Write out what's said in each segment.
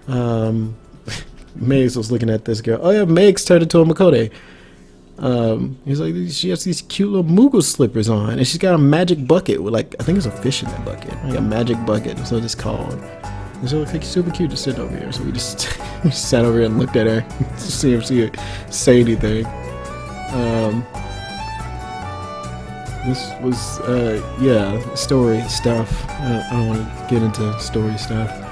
Megs was looking at this girl. Oh yeah, Megs turned into a Makode. He's like, she has these cute little Moogle slippers on, and she's got a magic bucket with like, I think it's a fish in that bucket, like a magic bucket. That's what it's called. And so it looks like super cute to sit over here. So we just we sat over here and looked at her to see if she would say anything. This was yeah, story stuff. I don't want to get into story stuff.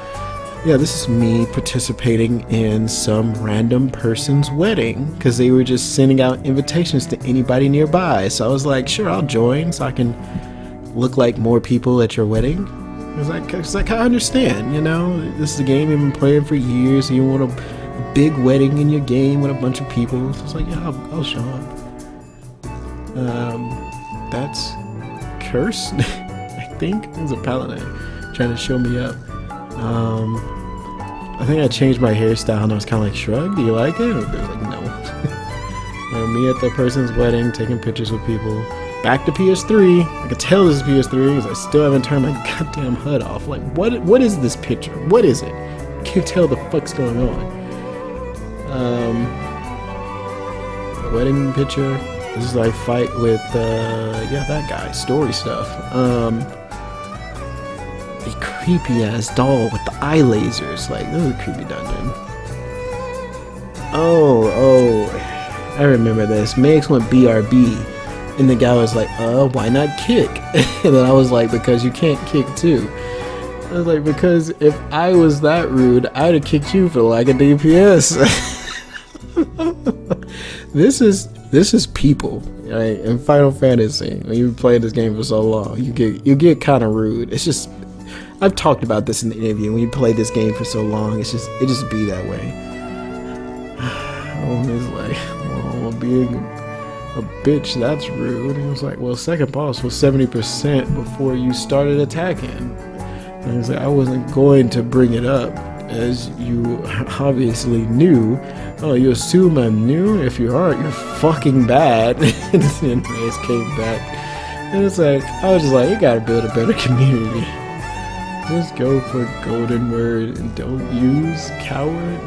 Yeah, this is me participating in some random person's wedding because they were just sending out invitations to anybody nearby. So I was like, sure, I'll join so I can look like more people at your wedding. It's like I understand, you know, this is a game you've been playing for years. And you want a big wedding in your game with a bunch of people. So it's like, yeah, I'll show up. That's Curse, I think. It was a paladin trying to show me up. I think I changed my hairstyle and I was kind of like, shrug, do you like it? And they were like, no. Me at the person's wedding, taking pictures with people. Back to PS3. I could tell this is PS3 because I still haven't turned my goddamn HUD off. Like, what is this picture? What is it? I can't tell the fuck's going on. Wedding picture. This is like fight with, yeah, that guy. Story stuff. A creepy ass doll with the eye lasers. Like, this is a creepy dungeon. Oh, I remember this. Megs went BRB, and the guy was like, why not kick? And then I was like, because you can't kick too. I was like, because if I was that rude, I'd have kicked you for like a DPS. This is people, right? In Final Fantasy, when you play this game for so long, you get kind of rude. It's just, I've talked about this in the interview. When you play this game for so long, it just be that way. It's like, well, being a bitch, that's rude. And it was like, well, second boss was 70% before you started attacking. And I was like, I wasn't going to bring it up, as you obviously knew. Oh, you assume I'm new? If you aren't, you're fucking bad. And then Reyes came back. And it's like, I was just like, you gotta build a better community. Just go for golden word and don't use coward.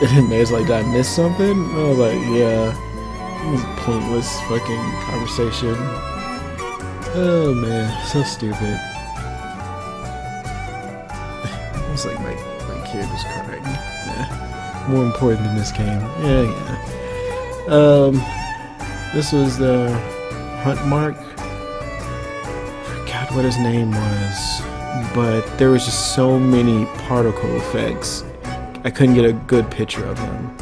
And Reyes like, did I miss something? And I was like, yeah. It was a pointless fucking conversation. Oh man, so stupid. It's like my kid was crying. Yeah. More important than this game. Yeah. This was the Hunt Mark. Forgot what his name was, but there was just so many particle effects. I couldn't get a good picture of him.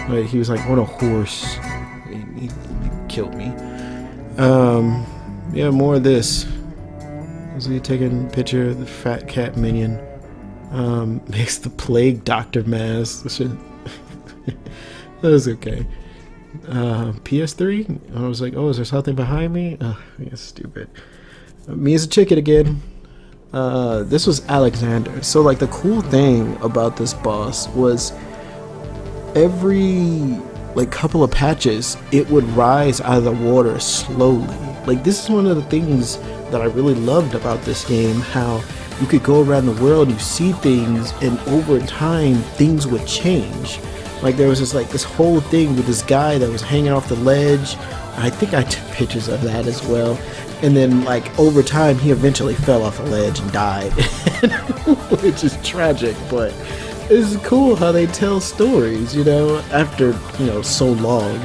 But he was like on a horse. He killed me. Yeah, more of this. Was he taking a picture of the fat cat minion? Makes the plague doctor mask. That was okay. PS3. I was like, oh, is there something behind me? Yeah, stupid. Me as a chicken again. This was Alexander. So like the cool thing about this boss was every like couple of patches it would rise out of the water slowly. Like this is one of the things that I really loved about this game, how you could go around the world, you see things, and over time things would change. Like there was this whole thing with this guy that was hanging off the ledge. I think I took pictures of that as well. And then like over time he eventually fell off a ledge and died. Which is tragic, but it's cool how they tell stories, you know, after, you know, so long.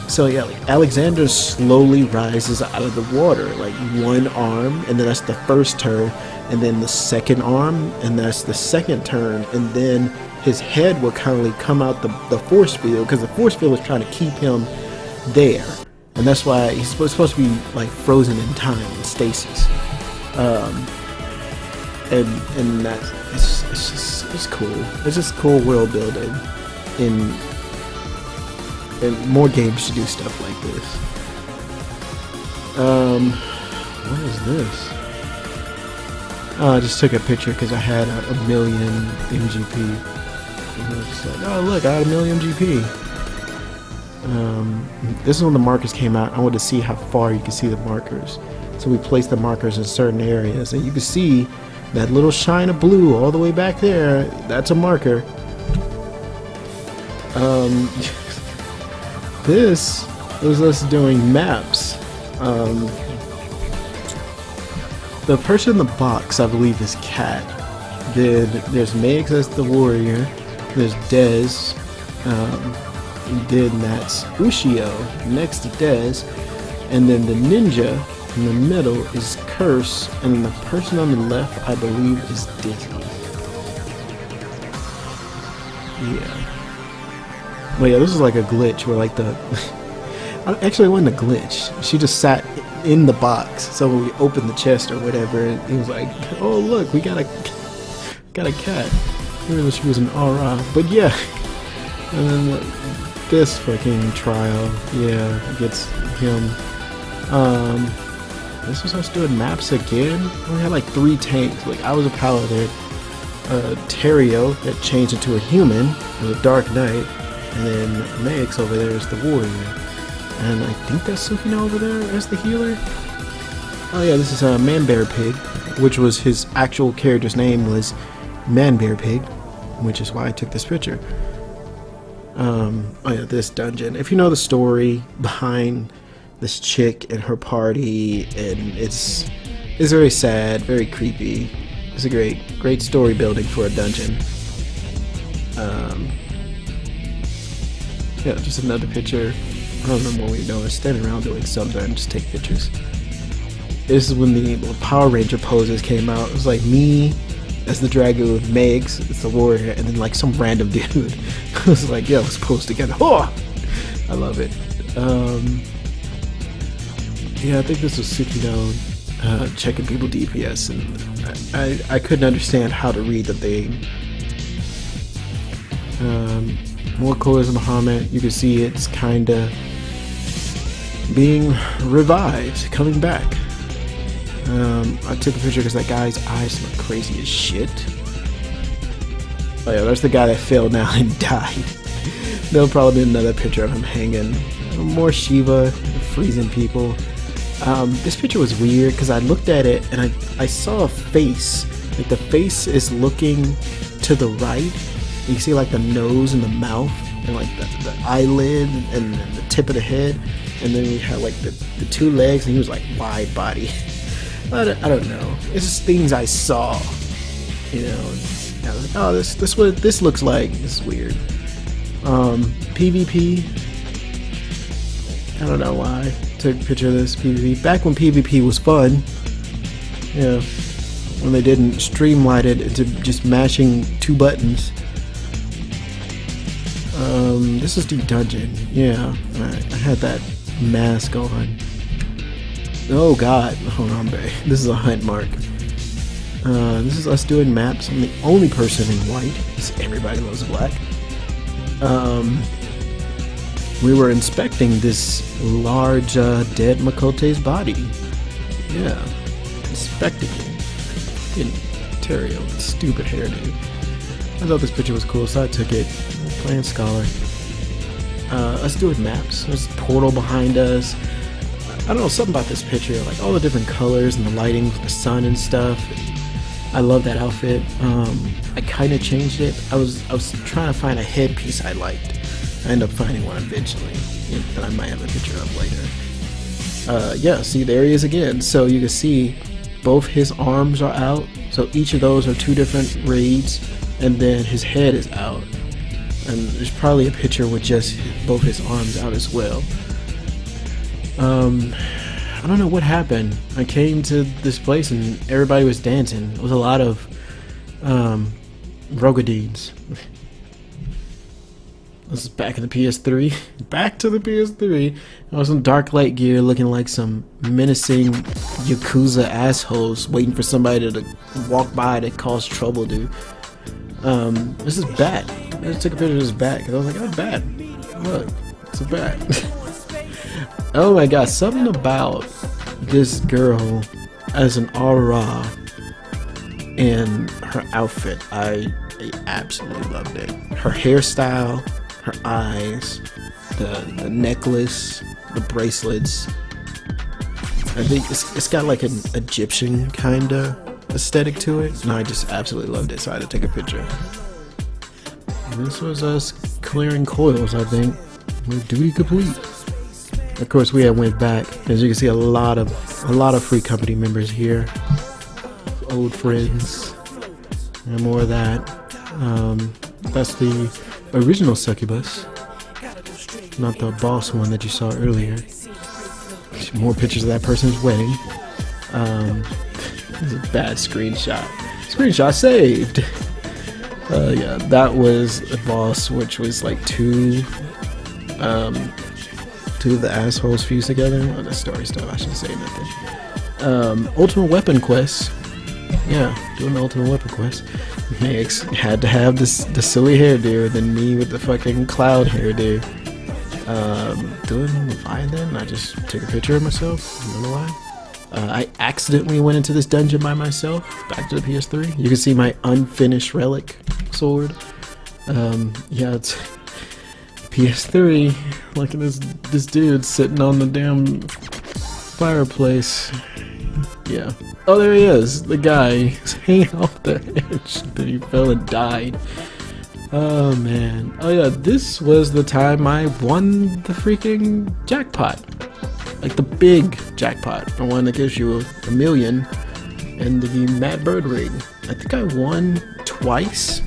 So yeah, like Alexander slowly rises out of the water, like one arm, and then that's the first turn, and then the second arm, and that's the second turn, and then his head will kind of come out the force field, because the force field is trying to keep him there, and that's why he's supposed to be like frozen in time in stasis. And that's it's cool. It's just cool world building, and more games should do stuff like this. What is this? Oh, I just took a picture because I had a million MGP. And I was just like, oh look, I had a million GP. This is when the markers came out. I wanted to see how far you could see the markers. So we placed the markers in certain areas, and you can see That little shine of blue all the way back there, that's a marker. This was us doing maps. The person in the box, I believe, is Cat. Then there's Megs as the warrior. There's Dez. Then that's Ushio next to Dez. And then the ninja in the middle is Curse. And then the person on the left, I believe, is Dizzy. Yeah. But yeah, this is like a glitch where like the... Actually, it wasn't a glitch. She just sat in the box. So when we opened the chest or whatever, and he was like, "Oh look, we got a cat." Even though she was an aura, but yeah. And then this fucking trial, yeah, gets him. This was us doing maps again. We had like 3 tanks. Like I was a paladin, Terrio that changed into a human, the Dark Knight, and then Max over there is the warrior. And I think that's Sukino over there as the healer. Oh yeah, this is Man Bear Pig, which was his actual character's name was Man Bear Pig, which is why I took this picture. Oh yeah, this dungeon. If you know the story behind this chick and her party, and it's very sad, very creepy. It's a great story building for a dungeon. Yeah, just another picture. I don't remember what we were doing. Standing around doing something, just take pictures. This is when the Power Ranger poses came out. It was like me as the dragoon, Megs as the warrior, and then like some random dude. It was like, yeah, let's pose together. Oh, I love it. Yeah, I think this was Sukino checking people DPS, and I couldn't understand how to read the thing. More colors of Muhammad. You can see it's kinda being revived, coming back. I took a picture because that guy's eyes look crazy as shit. Oh yeah, there's the guy that fell down and died. There'll probably be another picture of him hanging. More Shiva freezing people. This picture was weird because I looked at it and I saw a face. Like the face is looking to the right. You can see like the nose and the mouth and like the eyelid and the tip of the head. And then we had like the 2 legs, and he was like wide body. I don't know. It's just things I saw. You know. I was like, oh, this what this looks like. It's weird. PvP. I don't know why I took a picture of this PvP. Back when PvP was fun. Yeah. When they didn't streamline it into just mashing 2 buttons. This is the dungeon. Yeah. I had that mask on. Oh god. Hold on, babe. This is a hunt mark. This is us doing maps. I'm the only person in white. Everybody loves black. We were inspecting this large dead Makote's body. Yeah. Inspecting it. Fucking Terrio, stupid hairdo. I thought this picture was cool, so I took it. Playing Scholar. Us doing maps. There's a portal behind us. I don't know, something about this picture, like all the different colors and the lighting with the sun and stuff. I love that outfit. I kind of changed it. I was trying to find a headpiece I liked. I ended up finding one eventually that I might have a picture of later. Yeah, see, there he is again. So you can see both his arms are out. So each of those are 2 different raids, and then his head is out. And there's probably a picture with just both his arms out as well. I don't know what happened. I came to this place and everybody was dancing. It was a lot of Rogadines. This is back in the PS3. Back to the PS3. I was in dark light gear looking like some menacing Yakuza assholes waiting for somebody to walk by that cause trouble, dude. This is Bat. I just took a picture of his bat because I was like, oh, Bat. Look, it's a bat. Oh my god, something about this girl as an aura and her outfit. I absolutely loved it. Her hairstyle, her eyes, the necklace, the bracelets. I think it's got like an Egyptian kinda aesthetic to it, and I just absolutely loved it, so I had to take a picture. And this was us clearing coils, I think. With duty complete. Of course, we had went back. As you can see, a lot of free company members here, old friends, and more of that. That's the original succubus, not the boss one that you saw earlier. More pictures of that person's wedding. This is a bad screenshot. Screenshot saved. Yeah, that was a boss, which was like two of the assholes fused together. Oh, the story stuff. I shouldn't say nothing. Ultimate Weapon quest. Yeah, doing the Ultimate Weapon quest. Max had to have the silly hairdo, then me with the fucking cloud hairdo. Doing Leviathan. I just took a picture of myself. I don't know why. I accidentally went into this dungeon by myself. Back to the PS3. You can see my unfinished relic sword. Yeah, it's PS3. Look at this dude sitting on the damn fireplace. Yeah. Oh, there he is. The guy. He's hanging off the edge. Then he fell and died. Oh, man. Oh, yeah. This was the time I won the freaking jackpot. Like the big jackpot. The one that gives you a million. And the Mad Bird ring. I think I won twice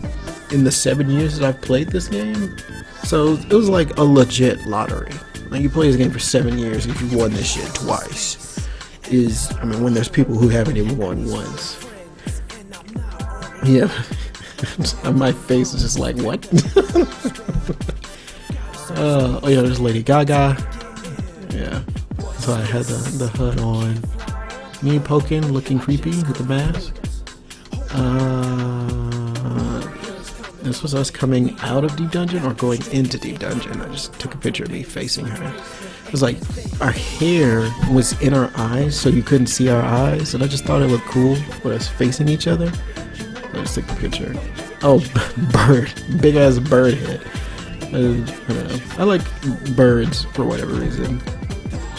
in the 7 years that I've played this game. So it was like a legit lottery. Like you play this game for 7 years, if you won this shit twice, I mean, when there's people who haven't even won once. Yeah, my face is just like, what? Oh yeah, there's Lady Gaga. Yeah, so I had the HUD on. Me poking, looking creepy with the mask. This was us coming out of Deep Dungeon or going into Deep Dungeon. I just took a picture of me facing her. It was like our hair was in our eyes, so you couldn't see our eyes, and I just thought it looked cool with us facing each other. I just took the picture. Oh, bird. Big ass bird head. I don't know. I like birds for whatever reason.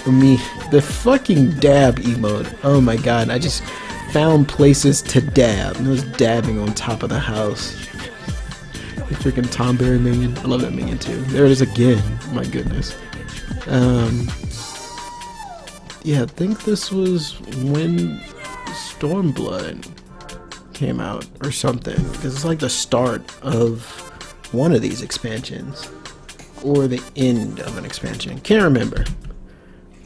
For me, the fucking dab emote. Oh my god, I just found places to dab. I was dabbing on top of the house. The freaking Tom Berry minion. I love that minion too. There it is again. My goodness. Yeah, I think this was when Stormblood came out or something. Because it's like the start of one of these expansions. Or the end of an expansion. Can't remember.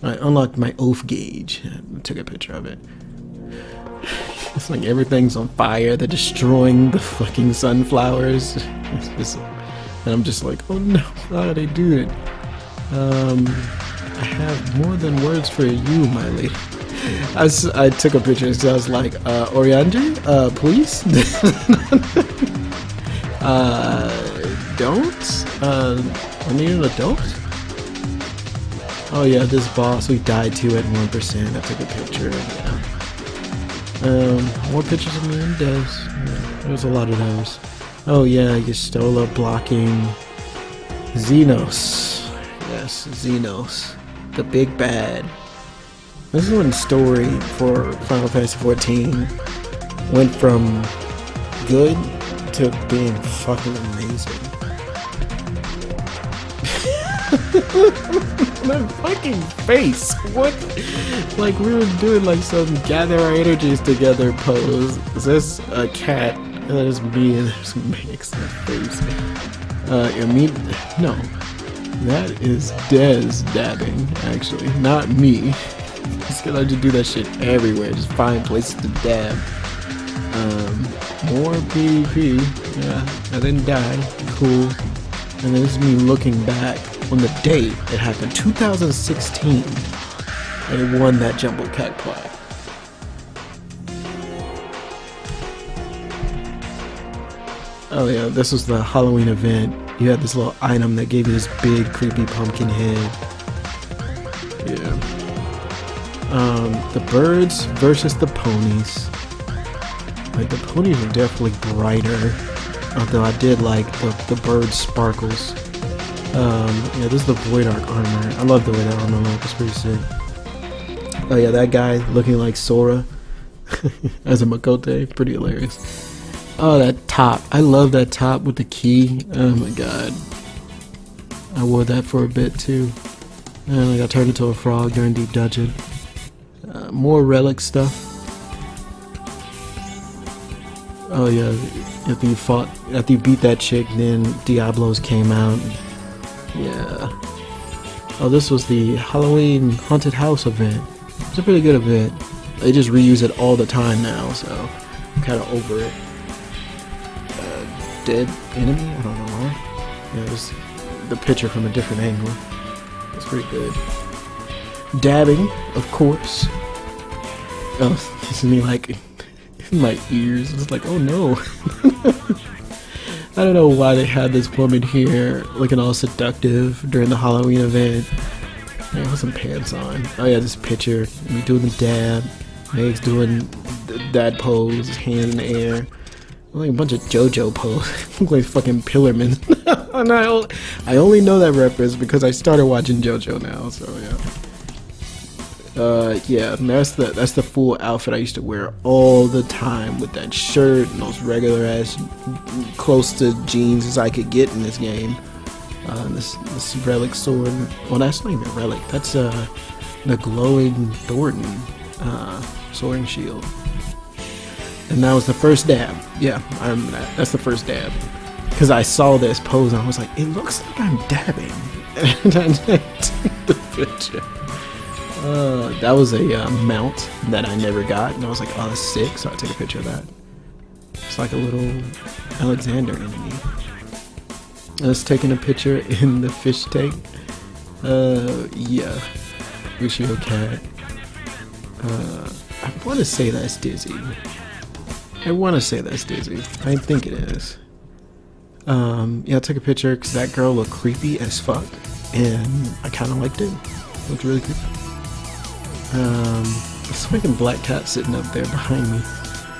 I unlocked my oath gauge. I took a picture of it. It's like everything's on fire. They're destroying the fucking sunflowers. And I'm just like, oh no, how did they do it? I have more than words for you, my lady. I took a picture, so I was like, Oriandri, please? Don't? I need an adult? Oh yeah, this boss we died to at 1%. I took a picture, yeah. More pictures of me and Des. Yeah, there's a lot of those. Oh yeah, Yustola blocking Xenos. Yes, Xenos. The big bad. This is when the story for Final Fantasy XIV went from good to being fucking amazing. My fucking face. What? Like we were doing like some gather our energies together pose. Is this a cat? And there's me and there's Max in the face. No. That is Dez dabbing, actually. Not me. Just cause I just do that shit everywhere. Just find places to dab. More PvP. Yeah. I didn't die. Cool. And this is me looking back on the date it happened, 2016. I won that Jumbo Cat plaque. Oh yeah, this was the Halloween event. You had this little item that gave you this big creepy pumpkin head. Yeah. The birds versus the ponies. Like the ponies are definitely brighter. Although I did like the bird sparkles. Yeah, this is the Void Arc armor. I love the way that armor looks. It's pretty sick. Oh yeah, that guy looking like Sora. as a Makote. Pretty hilarious. Oh, that top. I love that top with the key. Oh my god. I wore that for a bit too. And I got turned into a frog during Deep Dungeon. More relic stuff. Oh yeah, after you beat that chick, then Diablos came out. Yeah. Oh, this was the Halloween Haunted House event. It's a pretty good event. They just reuse it all the time now, so I'm kind of over it. Dead enemy? I don't know why. Yeah, it was the picture from a different angle. It's pretty good. Dabbing, of course. Oh, it's me like in my ears. It's like, oh no. I don't know why they had this woman here looking all seductive during the Halloween event. Man, with some pants on. Oh yeah, this picture. Me doing the dab. Meg's doing the dad pose, hand in the air. Like a bunch of JoJo pose. Look like fucking Pillarman. And I only know that reference because I started watching JoJo now, so yeah. Yeah, that's the full outfit I used to wear all the time with that shirt and those regular ass close to jeans as I could get in this game. This relic sword. Well, that's not even a relic. That's the glowing Thornton sword and shield. And that was the first dab. Yeah, I remember that. That's the first dab. Because I saw this pose and I was like, it looks like I'm dabbing. And I took the picture. That was a mount that I never got. And I was like, oh, that's sick. So I took a picture of that. It's like a little Alexander enemy. I was taking a picture in the fish tank. Yeah. Lucio cat. I want to say that's Dizzy. I think it is. Yeah, I took a picture because that girl looked creepy as fuck, and I kind of liked it. It looked really creepy. There's a fucking black cat sitting up there behind me.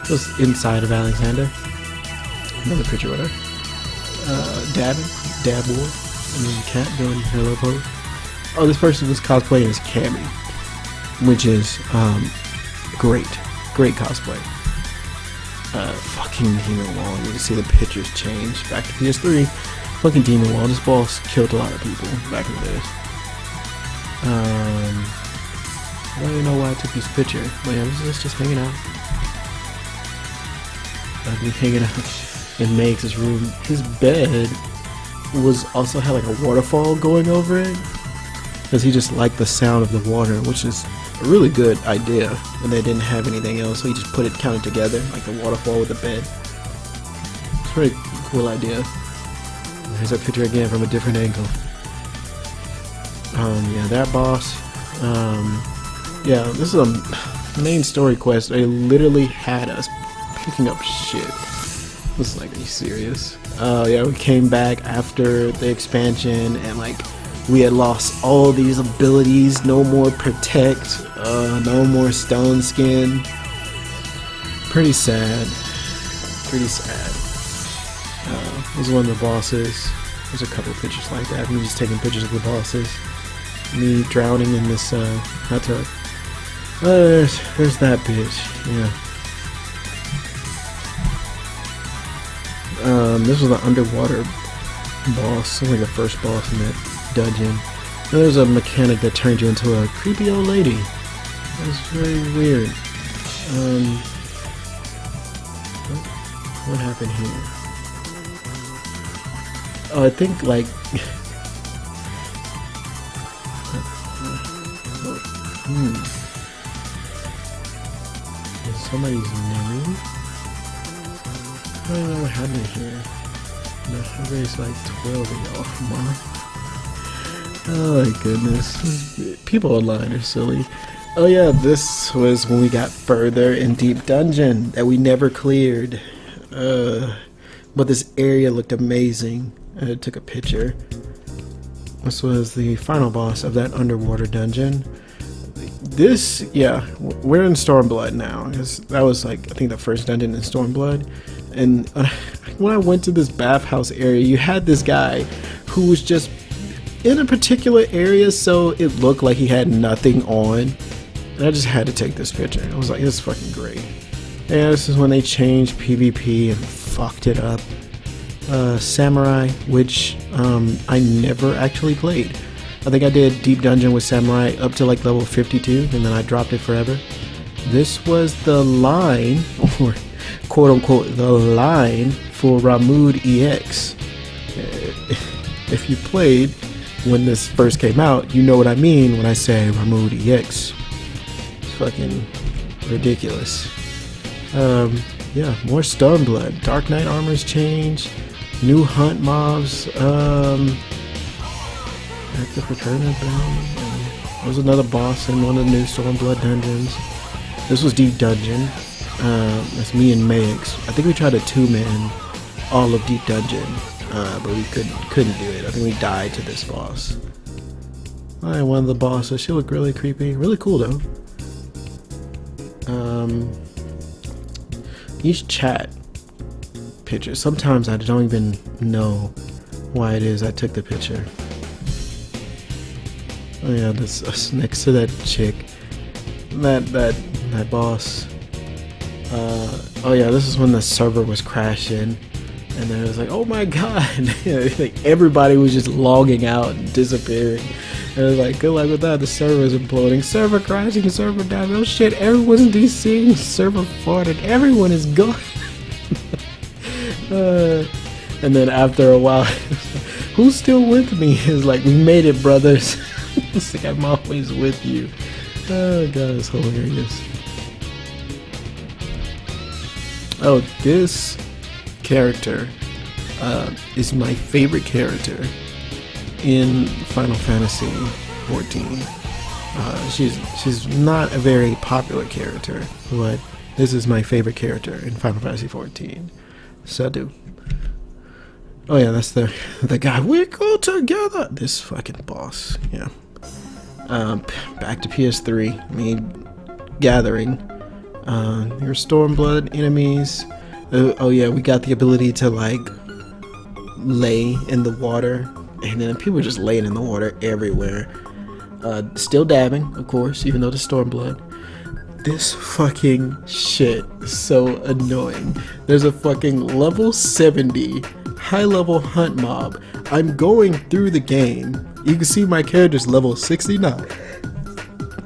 It was inside of Alexander. Another picture with her. Dab war. And then the cat doing hello pose. Oh, this person was cosplaying as Cammy, which is great cosplay. Fucking Demon Wall. You can see the pictures change. Back to PS3. Fucking Demon Wall. This boss killed a lot of people back in the days. I don't even know why I took this picture. But yeah, I was just hanging out. I'd be hanging out in Meg's room. His bed also had like a waterfall going over it. Because he just liked the sound of the water, which is a really good idea. And they didn't have anything else, so he just put it kind of together, like the waterfall with the bed. It's a pretty cool idea. Here's that picture again from a different angle. Yeah, that boss. Yeah, this is a main story quest. They literally had us picking up shit. I was like, are you serious? Yeah, we came back after the expansion and like we had lost all these abilities. No more protect, no more stone skin. Pretty sad. This is one of the bosses. There's a couple of pictures like that. Me just taking pictures of the bosses. Me drowning in this hot tub. There's that bitch. Yeah. This was the underwater boss. Like the first boss in that dungeon. And there's a mechanic that turned you into a creepy old lady. That's very weird. What happened here? Oh, I think like Is somebody's name? I don't know what happened here. No, everybody's like 12 of y'all. Oh my goodness. People online are silly. Oh yeah, this was when we got further in Deep Dungeon that we never cleared. But this area looked amazing. I took a picture. This was the final boss of that underwater dungeon. This, yeah, we're in Stormblood now. That was like, I think the first dungeon in Stormblood. And when I went to this bathhouse area, you had this guy who was just in a particular area, so it looked like he had nothing on. And I just had to take this picture. I was like, this is fucking great. Yeah, this is when they changed PvP and fucked it up. Samurai, which I never actually played. I think I did Deep Dungeon with Samurai up to like level 52, and then I dropped it forever. This was the line, or quote unquote, the line for Ramood EX. If you played when this first came out, you know what I mean when I say Ramood EX. It's fucking ridiculous. Yeah, more Stormblood. Dark Knight armor's changed. New hunt mobs. Active return of them. There was another boss in one of the new Stormblood dungeons. This was Deep Dungeon. That's me and Max. I think we tried to 2-man all of Deep Dungeon, but we couldn't do it. I think we died to this boss. Alright, one of the bosses. She looked really creepy. Really cool though. Each chat picture. Sometimes I don't even know why it is I took the picture. Oh yeah, this next to that chick. That boss. Oh yeah, this is when the server was crashing, and then it was like, oh my god, like everybody was just logging out and disappearing. And it was like, good luck with that. The server is imploding, server crashing, server down. Oh shit, everyone's DCing, server flooded, everyone is gone. And then after a while, who's still with me? It's like, we made it, brothers. It's like, I'm always with you. Oh god, it's hilarious. Oh, this character is my favorite character in Final Fantasy 14. She's not a very popular character, but this is my favorite character in Final Fantasy 14. Sadu. Oh yeah, that's the guy. We go together. This fucking boss. Yeah. Back to PS3. Me gathering. Your Stormblood enemies. Oh yeah, we got the ability to like lay in the water, and then people are just laying in the water everywhere. Still dabbing, of course, even though the Stormblood. This fucking shit is so annoying. There's a fucking level 70 high level hunt mob. I'm going through the game. You can see my character's level 69.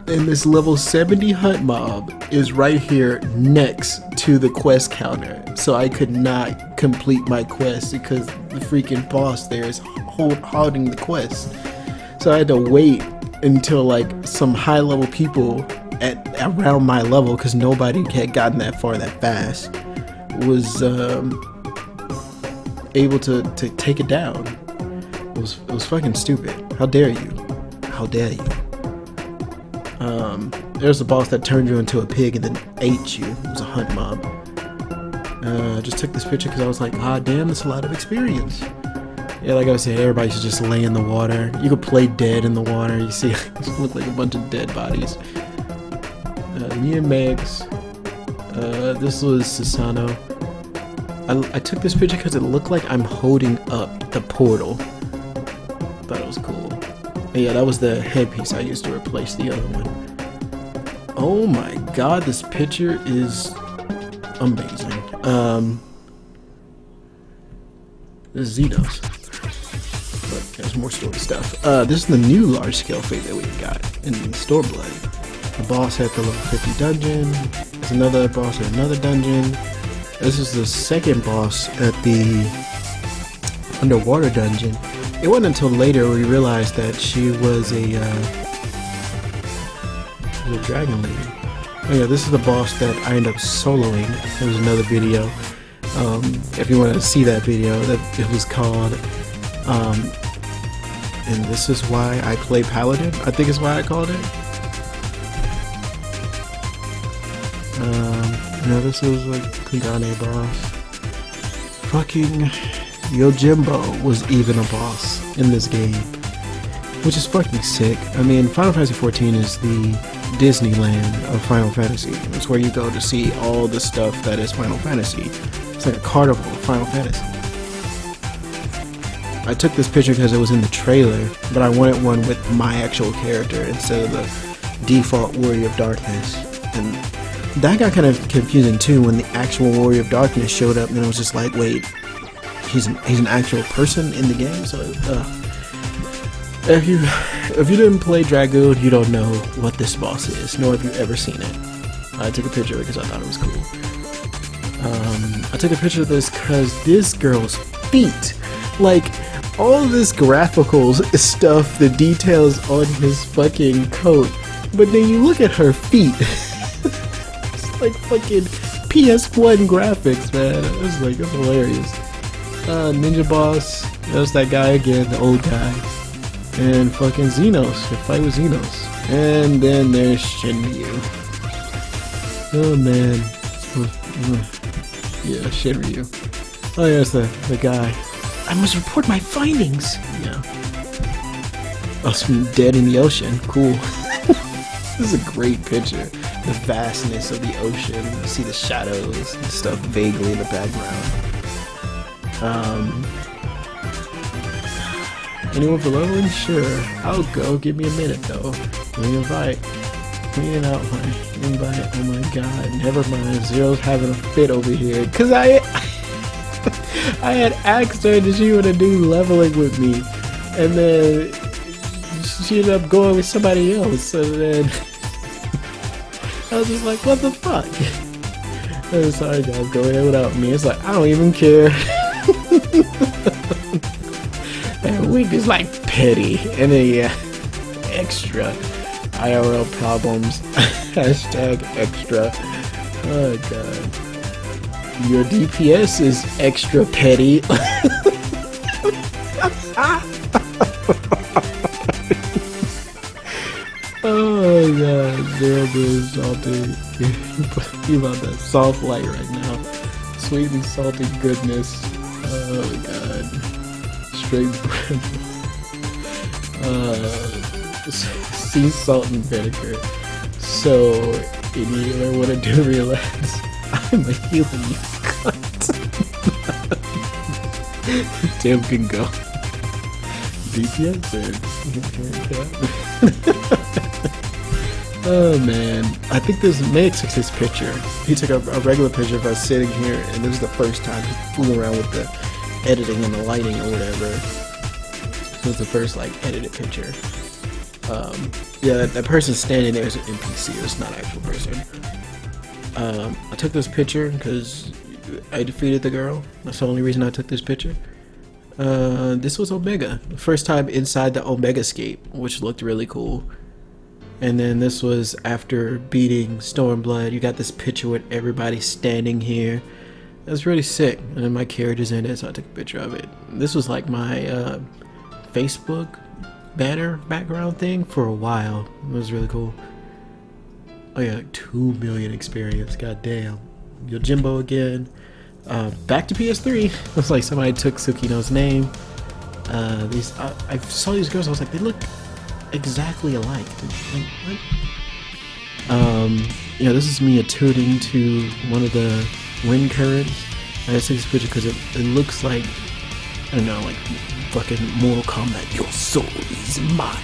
And this level 70 hunt mob is right here next to the quest counter. So I could not complete my quest because the freaking boss there is holding the quest. So I had to wait until like some high level people at around my level, because nobody had gotten that far that fast, was able to take it down. It was fucking stupid. How dare you? How dare you? There's a boss that turned you into a pig and then ate you. It was a hunt mob. Just took this picture because I was like, ah damn, that's a lot of experience. Yeah, like I said, everybody should just lay in the water. You could play dead in the water. You see, it look like a bunch of dead bodies. Me and Megs. This was Susano. I took this picture because it looked like I'm holding up the portal. Thought it was cool. And yeah, that was the headpiece I used to replace the other one. Oh my god, this picture is amazing. This is Xenos. But there's more story stuff. This is the new large-scale fate that we got in Stormblood. The boss at the level 50 dungeon. There's another boss at another dungeon. This is the second boss at the underwater dungeon. It wasn't until later we realized that she was a dragon lady. Oh yeah, this is the boss that I ended up soloing. There was another video. If you want to see that video, that it was called and this is why I play Paladin, I think is why I called it. Yeah, this was like Kagane boss. Fucking Yojimbo was even a boss in this game, which is fucking sick. I mean, Final Fantasy 14 is the Disneyland of Final Fantasy. It's where you go to see all the stuff that is Final Fantasy. It's like a carnival of Final Fantasy. I took this picture because it was in the trailer, but I wanted one with my actual character instead of the default Warrior of Darkness. And that got kind of confusing too when the actual Warrior of Darkness showed up, and it was just like, wait, he's an actual person in the game. So if you didn't play Dragoon, you don't know what this boss is, nor have you ever seen it. I took a picture of it because I thought it was cool. I took a picture of this because this girl's feet, like all this graphical stuff, the details on his fucking coat, but then you look at her feet. It's like fucking PS1 graphics, man. It's hilarious. Ninja Boss, that's that guy again, the old guy. And fucking Xenos, the fight with Xenos. And then there's Shinryu. Oh man. Yeah, Shinryu. Oh yeah, it's the guy. I must report my findings. Yeah. Oh, some dead in the ocean. Cool. This is a great picture. The vastness of the ocean. You see the shadows and stuff vaguely in the background. Anyone for leveling? Sure. I'll go. Give me a minute though. Clean invite. Clean an outline. Invite. Oh my god. Never mind. Zero's having a fit over here. Cause I had asked her did she want to do leveling with me. And then she ended up going with somebody else. And then I was just like, what the fuck? I'm sorry guys, go ahead without me. It's like, I don't even care. And Wink is like petty. And then yeah, extra IRL problems. Hashtag extra. Oh god. Your DPS is extra petty. Oh god, Zero Blue salty. You about that soft light right now. Sweet and salty goodness. Oh god. Straight bread. Sea salt and vinegar. So, if you ever want to do relax, I'm a healing you cunt. Tim can go. DPS Oh man, I think this May took his picture. He took a regular picture of us sitting here, and this was the first time he fooled around with the editing and the lighting or whatever. So it's the first like edited picture. Yeah, that person standing there is an NPC. It's not an actual person. I took this picture because I defeated the girl. That's the only reason I took this picture. This was Omega. The first time inside the Omega Scape, which looked really cool. And then this was after beating Stormblood. You got this picture with everybody standing here. That's really sick. And then my character's in it, so I took a picture of it. This was like my Facebook banner background thing for a while. It was really cool. Oh yeah, 2 million experience. God damn. Yojimbo again. Back to PS3. It's like somebody took Tsukino's name. I saw these girls. I was like, they look exactly alike. Like, what? Yeah, this is me attuning to one of the wind currents. I just took this picture because it looks like, I don't know, like fucking Mortal Kombat. Your soul is mine.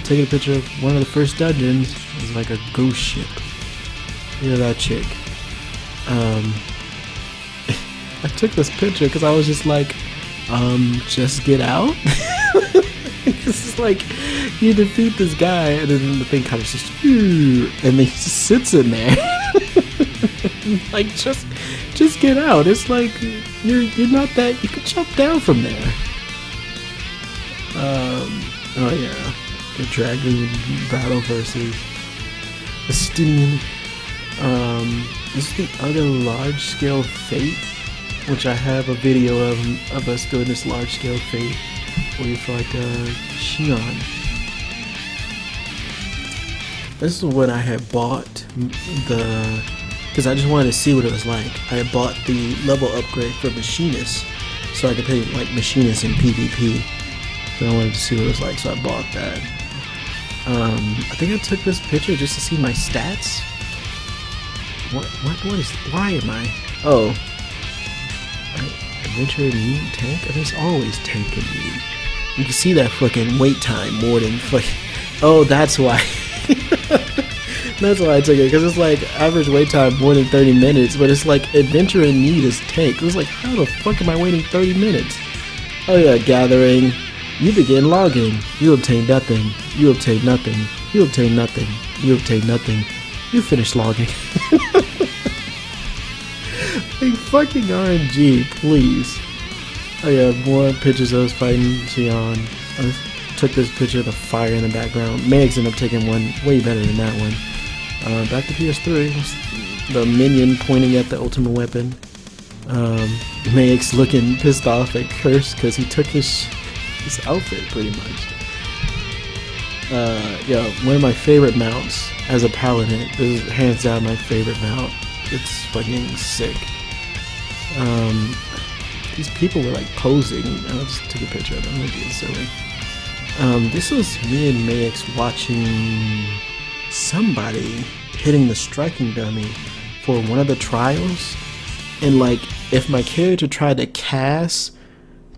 Taking a picture of one of the first dungeons. It's like a ghost ship. Look at that chick. I took this picture because I was just like, just get out. This is like, you defeat this guy, and then the thing kind of just, and then he just sits in there. Like, just get out. It's like you're not that. You can jump down from there. Oh yeah, the Dragoon battle versus the Steam. This is the other large-scale fate, which I have a video of us doing this large-scale fate where you fight Shion. This is when I had bought because I just wanted to see what it was like. I had bought the level upgrade for Machinist, so I could play like Machinist in PvP. So I wanted to see what it was like, so I bought that. I think I took this picture just to see my stats. Why am I? Oh. Adventure mutant tank? I mean, it's always tank and mutant. You can see that fucking wait time more than fucking Oh, that's why. That's why I took it, because it's like average wait time more than 30 minutes, but it's like adventure in need is tank. It was like, how the fuck am I waiting 30 minutes? Oh yeah, gathering. You begin logging. You obtain nothing. You obtain nothing. You obtain nothing. You obtain nothing. You finish logging. Like fucking RNG, please. Oh yeah, more pictures of us fighting Xion. I took this picture of the fire in the background. Megs ended up taking one way better than that one. Back to PS3. The minion pointing at the ultimate weapon. Megs looking pissed off at Curse because he took his outfit pretty much. Yeah, one of my favorite mounts as a paladin. This is hands down my favorite mount. It's fucking sick. These people were like posing. I just took a picture of them. I'm being silly. This was me and Max watching somebody hitting the striking dummy for one of the trials, and like if my character tried to cast,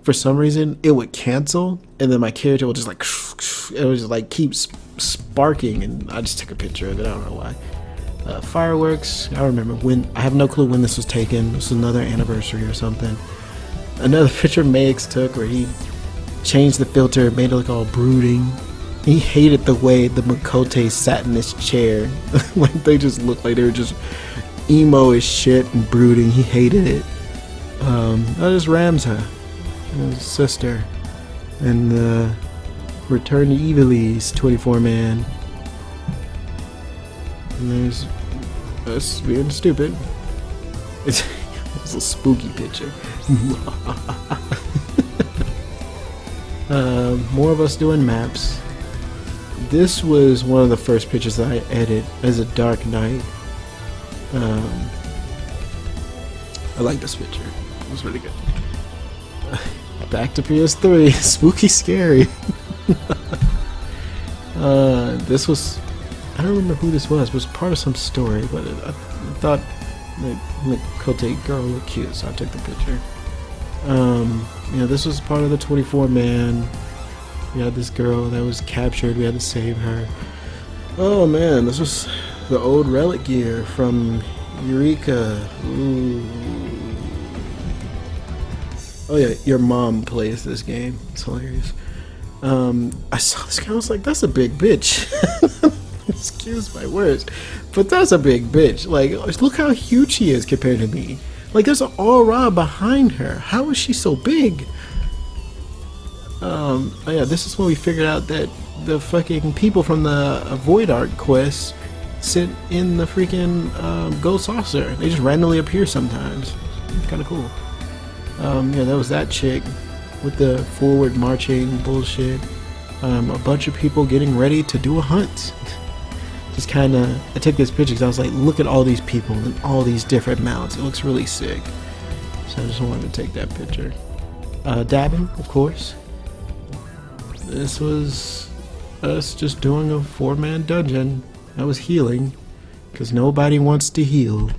for some reason it would cancel, and then my character would just like it would just like keep sparking, and I just took a picture of it. I don't know why. Fireworks. I remember when. I have no clue when this was taken. This was another anniversary or something. Another picture Max took where he changed the filter, made it look all brooding. He hated the way the Makote sat in this chair. Like they just looked like they were just emo as shit and brooding. He hated it. That is Ramsa, his sister, and the Return to Evilise 24-man. And there's us being stupid. It's a spooky picture. More of us doing maps. This was one of the first pictures that I edited as a Dark Knight. I like this picture. It was really good. Back to PS3. Spooky scary. This was... I don't remember who this was. It was part of some story, but I thought the Kote girl looked cute, so I took the picture. Yeah, this was part of the 24-man. We had this girl that was captured. We had to save her. Oh man, this was the old relic gear from Eureka. Ooh. Oh yeah, your mom plays this game. It's hilarious. I saw this guy. I was like, that's a big bitch. Excuse my words, but that's a big bitch. Like, look how huge she is compared to me. Like, there's an aura behind her. How is she so big? Oh yeah, this is when we figured out that the fucking people from the Void Ark quest sit in the freaking Ghost Saucer. They just randomly appear sometimes. It's kind of cool. Yeah, that was that chick with the forward marching bullshit. A bunch of people getting ready to do a hunt. Just kind of, I took this picture because I was like, look at all these people and all these different mounts. It looks really sick. So I just wanted to take that picture. Dabbing, of course. This was us just doing a 4-man dungeon. I was healing because nobody wants to heal.